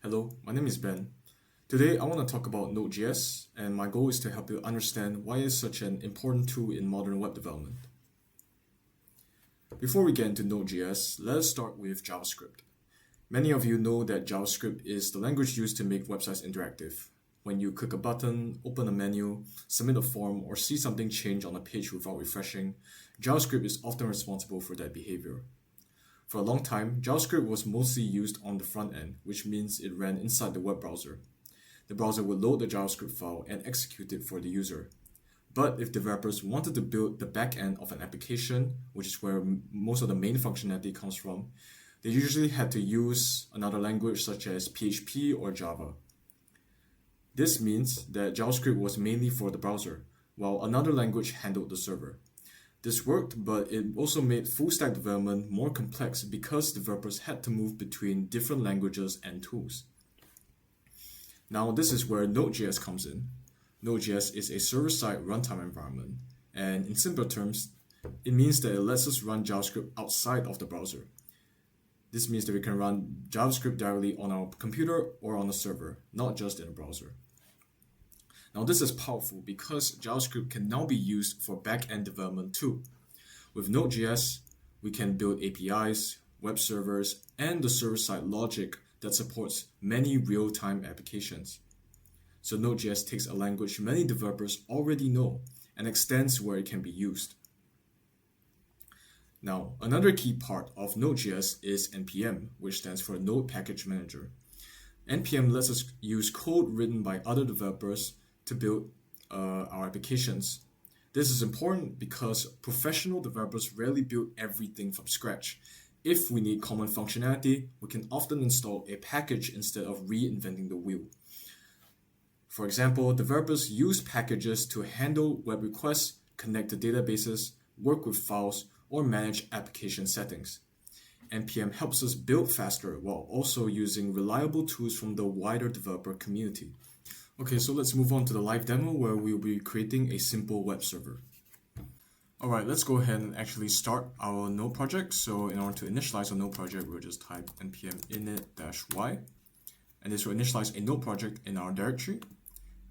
Hello, my name is Ben. Today I want to talk about Node.js, and my goal is to help you understand why it's such an important tool in modern web development. Before we get into Node.js, let's start with JavaScript. Many of you know that JavaScript is the language used to make websites interactive. When you click a button, open a menu, submit a form, or see something change on a page without refreshing, JavaScript is often responsible for that behavior. For a long time, JavaScript was mostly used on the front end, which means it ran inside the web browser. The browser would load the JavaScript file and execute it for the user. But if developers wanted to build the back end of an application, which is where most of the main functionality comes from, they usually had to use another language such as PHP or Java. This means that JavaScript was mainly for the browser, while another language handled the server. This worked, but it also made full-stack development more complex because developers had to move between different languages and tools. Now, this is where Node.js comes in. Node.js is a server-side runtime environment, and in simple terms, it means that it lets us run JavaScript outside of the browser. This means that we can run JavaScript directly on our computer or on a server, not just in a browser. Now this is powerful because JavaScript can now be used for back-end development too. With Node.js, we can build APIs, web servers, and the server-side logic that supports many real-time applications. So Node.js takes a language many developers already know and extends where it can be used. Now, another key part of Node.js is NPM, which stands for Node Package Manager. NPM lets us use code written by other developers to build our applications. This is important because professional developers rarely build everything from scratch. If we need common functionality, we can often install a package instead of reinventing the wheel. For example, developers use packages to handle web requests, connect to databases, work with files, or manage application settings. NPM helps us build faster while also using reliable tools from the wider developer community. Okay, so let's move on to the live demo where we'll be creating a simple web server. Alright, let's go ahead and actually start our node project. So in order to initialize a node project, we'll just type npm init-y, and this will initialize a node project in our directory.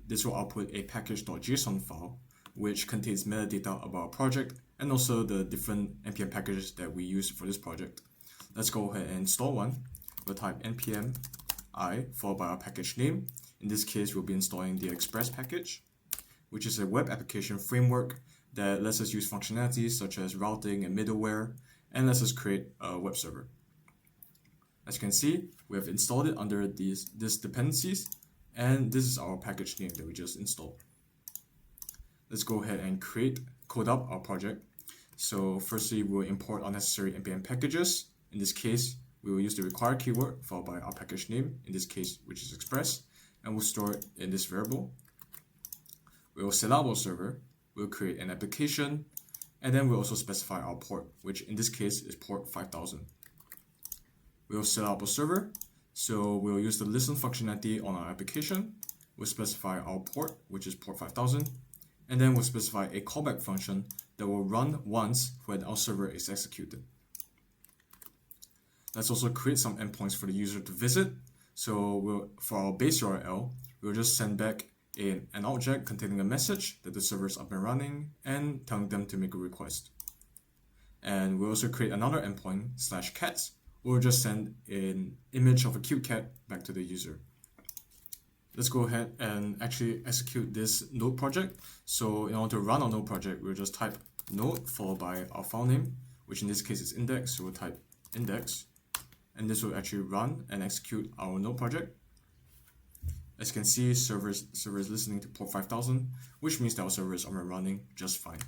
This will output a package.json file, which contains metadata about our project and also the different npm packages that we use for this project. Let's go ahead and install one. We'll type npm I followed by our package name. In this case, we'll be installing the Express package, which is a web application framework that lets us use functionalities such as routing and middleware, and lets us create a web server. As you can see, we have installed it under these dependencies, and this is our package name that we just installed. Let's go ahead and code up our project. So firstly, we'll import unnecessary npm packages. In this case, we will use the require keyword followed by our package name, in this case, which is Express, and we'll store it in this variable. We will set up our server, we'll create an application, and then we'll also specify our port, which in this case is port 5000. We'll set up a server, so we'll use the listen functionality on our application. We'll specify our port, which is port 5000, and then we'll specify a callback function that will run once when our server is executed. Let's also create some endpoints for the user to visit. So for our base URL, we'll just send back an object containing a message that the server is up and running and telling them to make a request. And we'll also create another endpoint /cats. We'll just send an image of a cute cat back to the user. Let's go ahead and actually execute this node project. So in order to run our node project, we'll just type node followed by our file name, which in this case is index. So we'll type index, and this will actually run and execute our node project. As you can see, server is listening to port 5000, which means that our server is up and running just fine.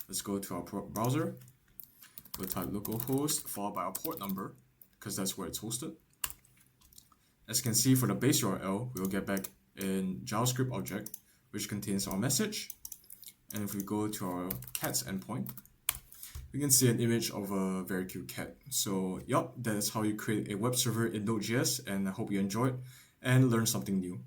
Let's go to our browser. We'll type localhost followed by our port number, because that's where it's hosted. As you can see, for the base URL, we'll get back a JavaScript object, which contains our message. And if we go to our cats endpoint, we can see an image of a very cute cat. So, that is how you create a web server in Node.js, and I hope you enjoyed and learned something new.